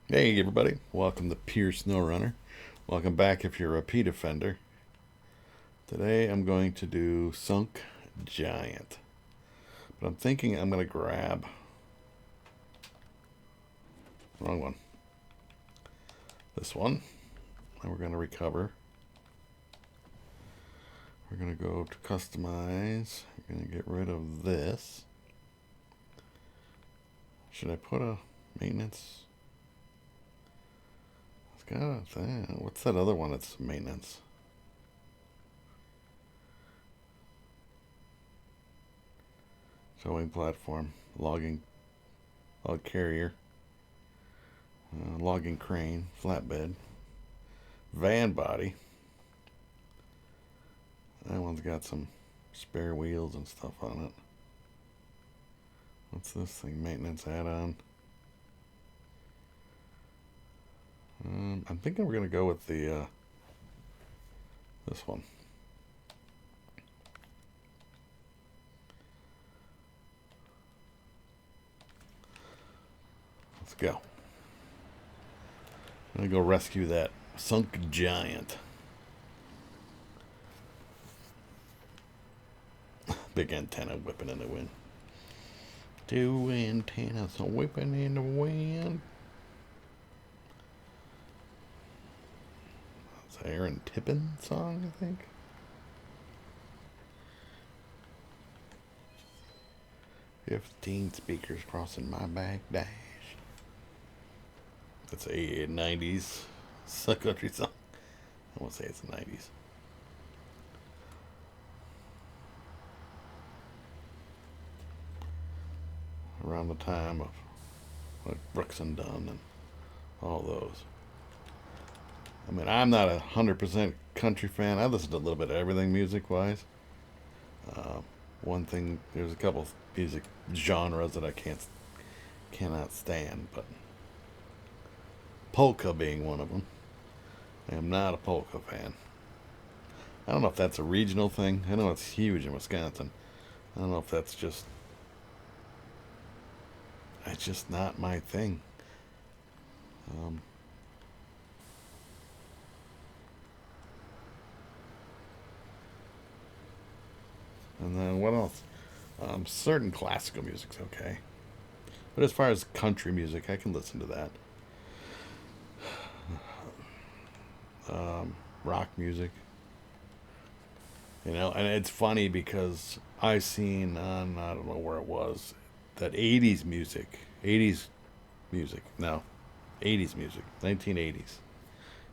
Hey everybody, welcome to Pure Snowrunner. Welcome back if you're a repeat offender. Today I'm going to do Sunk Giant. But I'm thinking I'm going to grab... Wrong one. This one. And we're going to recover. We're going to go to customize. We're going to get rid of this. Should I put a maintenance? It's got a thing. What's that other one that's maintenance? Towing platform, logging, log carrier, logging crane, flatbed, van body. That one's got some spare wheels and stuff on it. What's this thing? Maintenance add-on. I'm thinking we're gonna go with the this one. Let's go. I'm gonna go rescue that sunk giant. Big antenna whipping in the wind. Two antennas whipping in the wind. It's an Aaron Tippin song, I think. "15 speakers crossing my back dash." That's a 90s country song. I won't say it's the 90s. Around the time of like Brooks and Dunn and all those. I mean, I'm not 100% country fan. I listen to a little bit of everything music-wise. One thing, there's a couple music genres that I cannot stand, but polka being one of them. I am not a polka fan. I don't know if that's a regional thing. I know it's huge in Wisconsin. I don't know if that's just... It's just not my thing. Um, and then what else? Certain classical music's okay. But as far as country music, I can listen to that. Rock music. And it's funny because I seen on, I don't know where it was, that 80s music, no, 80s music, 1980s,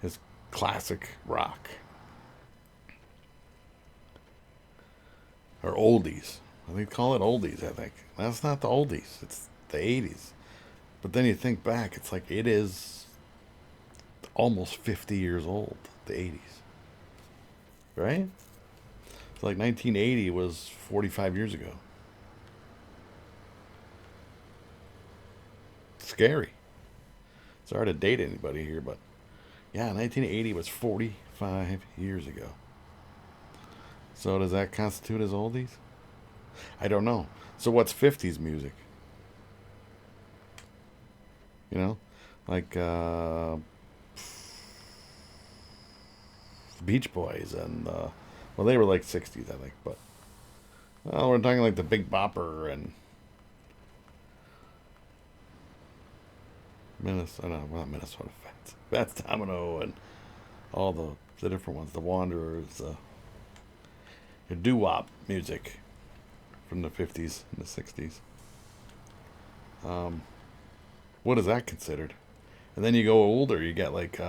is classic rock. Or oldies. They call it oldies, I think. That's not the oldies, it's the 80s. But then you think back, it's like it is almost 50 years old, the 80s. Right? It's like 1980 was 45 years ago. Scary. Sorry to date anybody here, but yeah, 1980 was 45 years ago. So does that constitute as oldies? I don't know. So what's 50s music? You know? Like Beach Boys and, well, they were like 60s, I think, but well, we're talking like the Big Bopper and Minnesota, no, not Minnesota Fats. Fats Domino and all the different ones, the Wanderers, your doo-wop music from the 50s and the 60s. What is that considered? And then you go older, you get like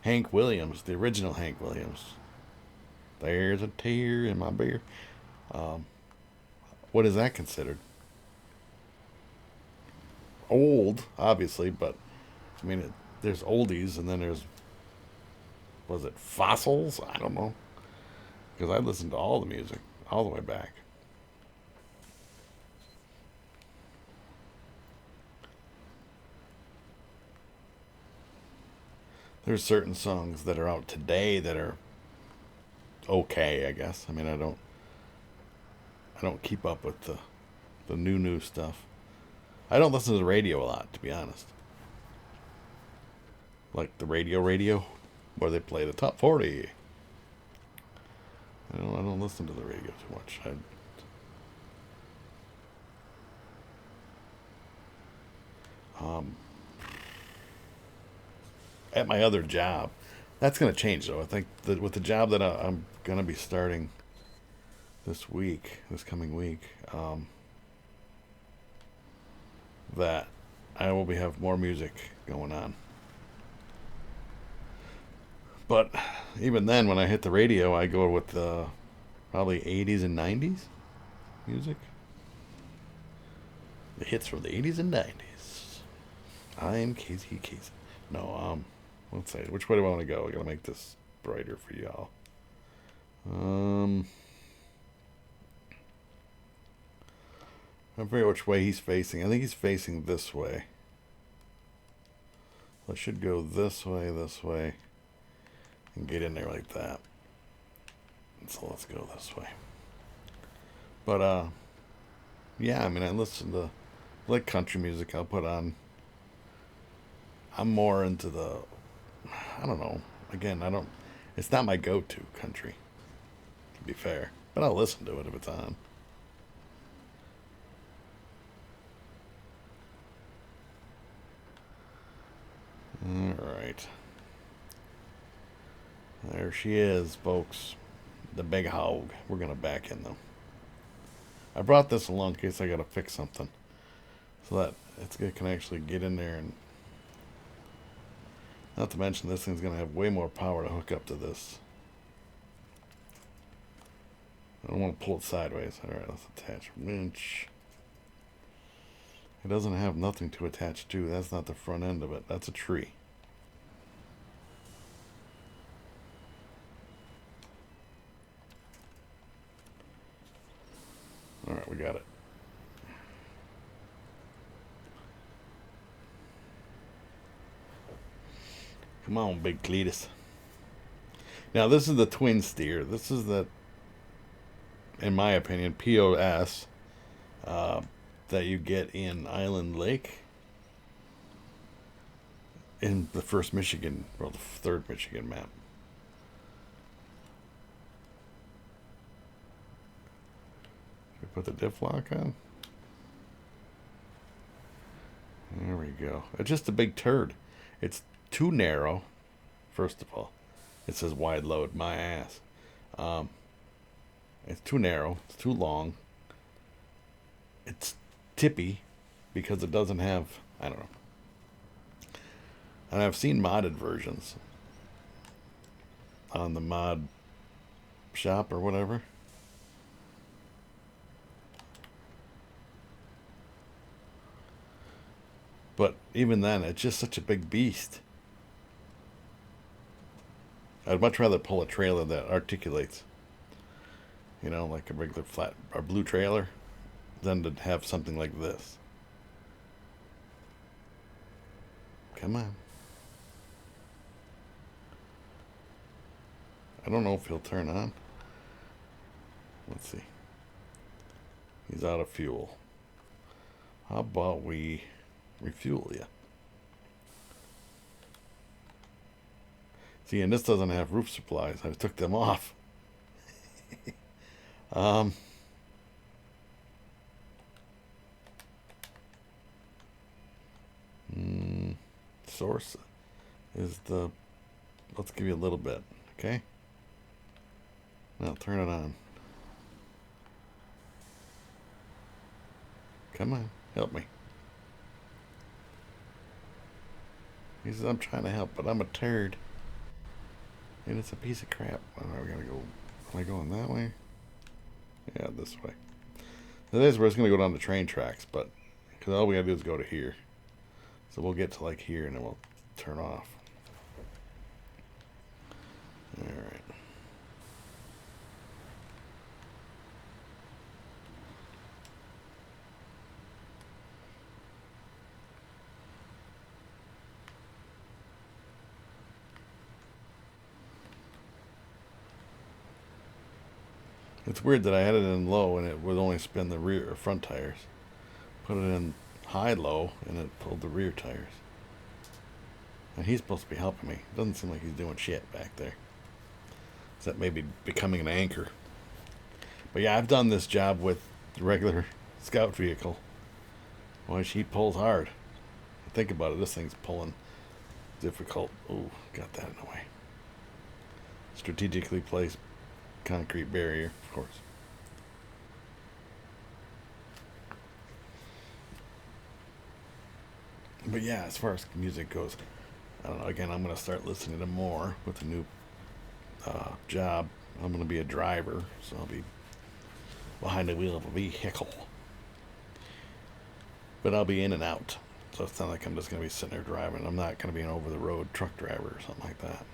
Hank Williams, the original Hank Williams. There's a tear in my beer. Um, what is that considered? Old, obviously, but I mean, there's oldies and then there's, was it fossils? I don't know. Because I listened to all the music, all the way back. There's certain songs that are out today that are okay, I guess. I mean, I don't keep up with the new stuff. I don't listen to the radio a lot, to be honest. like the radio, where they play the top 40. I don't listen to the radio too much. Um, at my other job, that's going to change though. I think that with the job that I'm going to be starting this coming week, that I will be have more music going on. But even then, when I hit the radio, I go with probably 80s and 90s music. The hits from the 80s and 90s. I'm Casey Casey. No, let's say, which way do I want to go? I gotta make this brighter for y'all. I forget which way he's facing. I think he's facing this way. I should go this way, and get in there like that. So let's go this way. But yeah, I mean, I listen to like country music. I'll put on. I'm more into the. I don't know. Again, I don't. It's not my go-to country. To be fair, but I'll listen to it if it's on. All right. There she is, folks. The big hog. We're gonna back in though. I brought this along in case I gotta fix something, so that it can actually get in there. And not to mention, this thing's gonna have way more power to hook up to this. I don't want to pull it sideways. All right, let's attach winch. It doesn't have nothing to attach to. That's not the front end of it. That's a tree. All right, we got it. Come on, big Cletus. Now, this is the twin steer. This is the, in my opinion, POS that you get in Island Lake. In the first Michigan, or the third Michigan map. Put the diff lock on. There we go. It's just a big turd. It's too narrow. First of all, it says wide load. My ass. It's too narrow. It's too long. It's tippy because it doesn't have. I don't know. And I've seen modded versions on the mod shop or whatever. But even then, it's just such a big beast. I'd much rather pull a trailer that articulates, like a regular flat or blue trailer, than to have something like this. Come on. I don't know if he'll turn on. Let's see. He's out of fuel. How about we refuel you? See, and this doesn't have roof supplies. I took them off. Source is the. Let's give you a little bit, okay? Now turn it on. Come on, help me. He says, I'm trying to help, but I'm a turd. And it's a piece of crap. Oh, we gotta go. Am I going that way? Yeah, this way. Now, this is where it's gonna go down the train tracks, but because all we gotta do is go to here. So we'll get to like here and then we'll turn off. Alright. It's weird that I had it in low and it would only spin the rear or front tires. Put it in high low and it pulled the rear tires. And he's supposed to be helping me. Doesn't seem like he's doing shit back there. Except maybe becoming an anchor. But yeah, I've done this job with the regular scout vehicle. Boy, she pulls hard. Think about it, this thing's pulling difficult. Ooh, got that in the way. Strategically placed concrete barrier, of course. But yeah, as far as music goes, I don't know. Again, I'm going to start listening to more with the new job. I'm going to be a driver, so I'll be behind the wheel of a vehicle. But I'll be in and out. So it's not like I'm just going to be sitting there driving. I'm not going to be an over-the-road truck driver or something like that.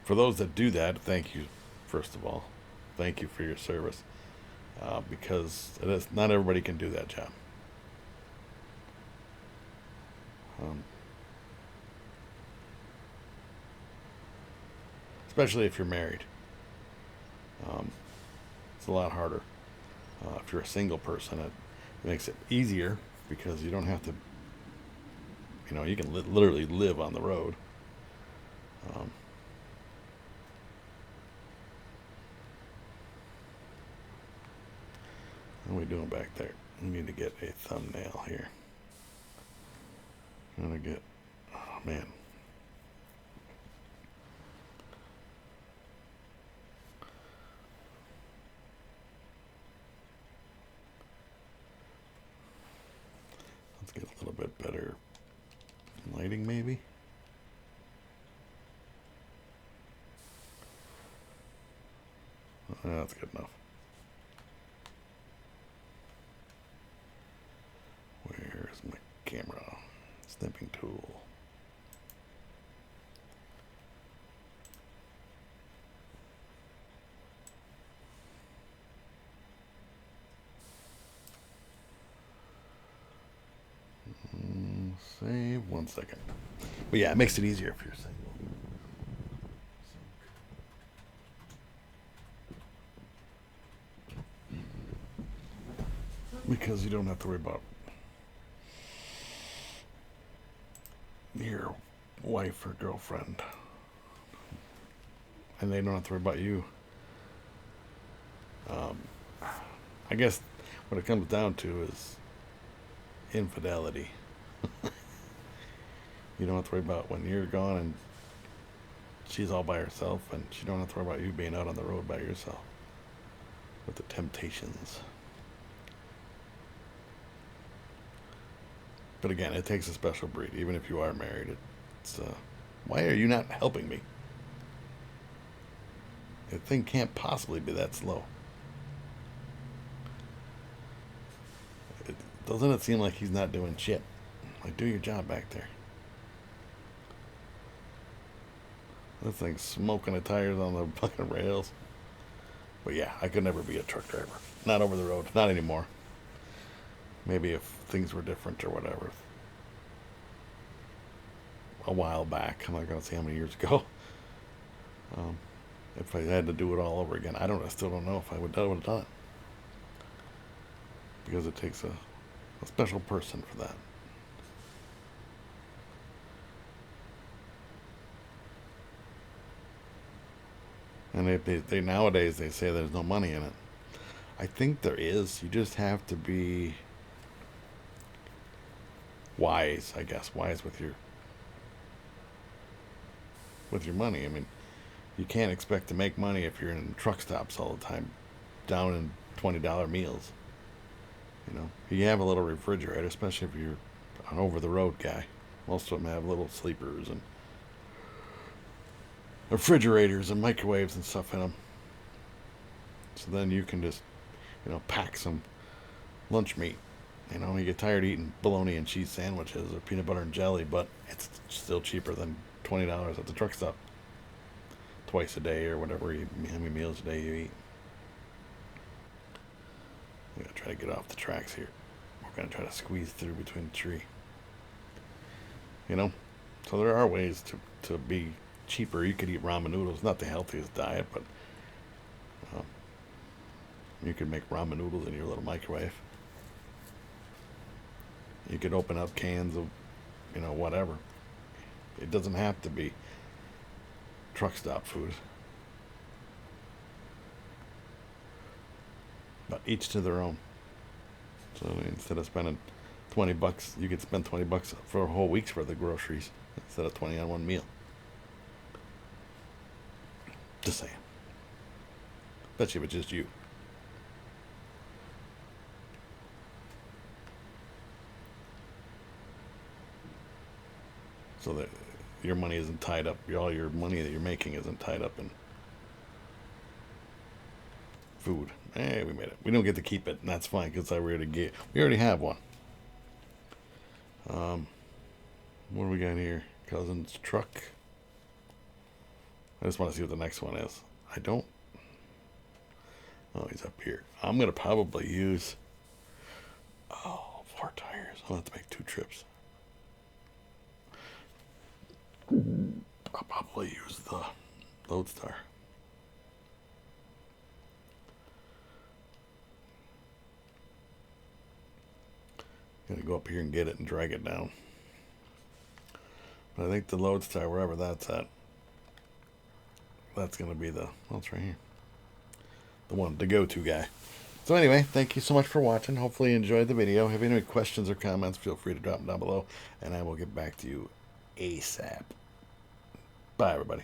For those that do that, thank you, first of all. Thank you for your service. Because not everybody can do that job. Um, Especially if you're married. It's a lot harder. If you're a single person, it makes it easier because you don't have to, you can literally live on the road. Um, what are we doing back there? We need to get a thumbnail here. I'm gonna get, oh man. Let's get a little bit better lighting, maybe. That's good enough. Where's my camera? Snipping tool. Save 1 second. But yeah, it makes it easier if you're single. Because you don't have to worry about your wife or girlfriend. And they don't have to worry about you. I guess what it comes down to is infidelity. You don't have to worry about when you're gone and she's all by herself, and she don't have to worry about you being out on the road by yourself with the temptations. But again, it takes a special breed, even if you are married. It's why are you not helping me? The thing can't possibly be that slow. Doesn't it seem like he's not doing shit? Like, do your job back there. This thing's smoking the tires on the fucking rails. But yeah, I could never be a truck driver. Not over the road. Not anymore. Maybe if things were different or whatever. A while back. I'm not going to say how many years ago. If I had to do it all over again, I still don't know if I would have done it. Because it takes a special person for that. And they nowadays they say there's no money in it. I think there is. You just have to be wise, I guess, wise with your money. I mean, you can't expect to make money if you're in truck stops all the time, down in $20 meals. You have a little refrigerator, especially if you're an over-the-road guy. Most of them have little sleepers and refrigerators and microwaves and stuff in them. So then you can just, pack some lunch meat. You get tired of eating bologna and cheese sandwiches or peanut butter and jelly, but it's still cheaper than $20 at the truck stop. Twice a day or whatever, how many meals a day you eat. I'm going to try to get off the tracks here. We're going to try to squeeze through between the tree. So there are ways to be cheaper. You could eat ramen noodles, not the healthiest diet, but you could make ramen noodles in your little microwave. You could open up cans of, whatever. It doesn't have to be truck stop food. But each to their own. So instead of spending $20, you could spend $20 for a whole week's worth of groceries instead of 20 on one meal. Just saying. Especially if it's just you. So that your money isn't tied up. All your money that you're making isn't tied up in food. Hey, we made it. We don't get to keep it, and that's fine because we already have one. What do we got here? Cousin's truck. I just want to see what the next one is. I don't. Oh, he's up here. I'm gonna probably use. Oh, 4 tires. I'll have to make 2 trips. I'll probably use the Lodestar. Gonna go up here and get it and drag it down. But I think the Lodestar, wherever that's at, that's gonna be it's right here. The go-to guy. So anyway, thank you so much for watching. Hopefully you enjoyed the video. If you have any questions or comments, feel free to drop them down below, and I will get back to you ASAP. Bye, everybody.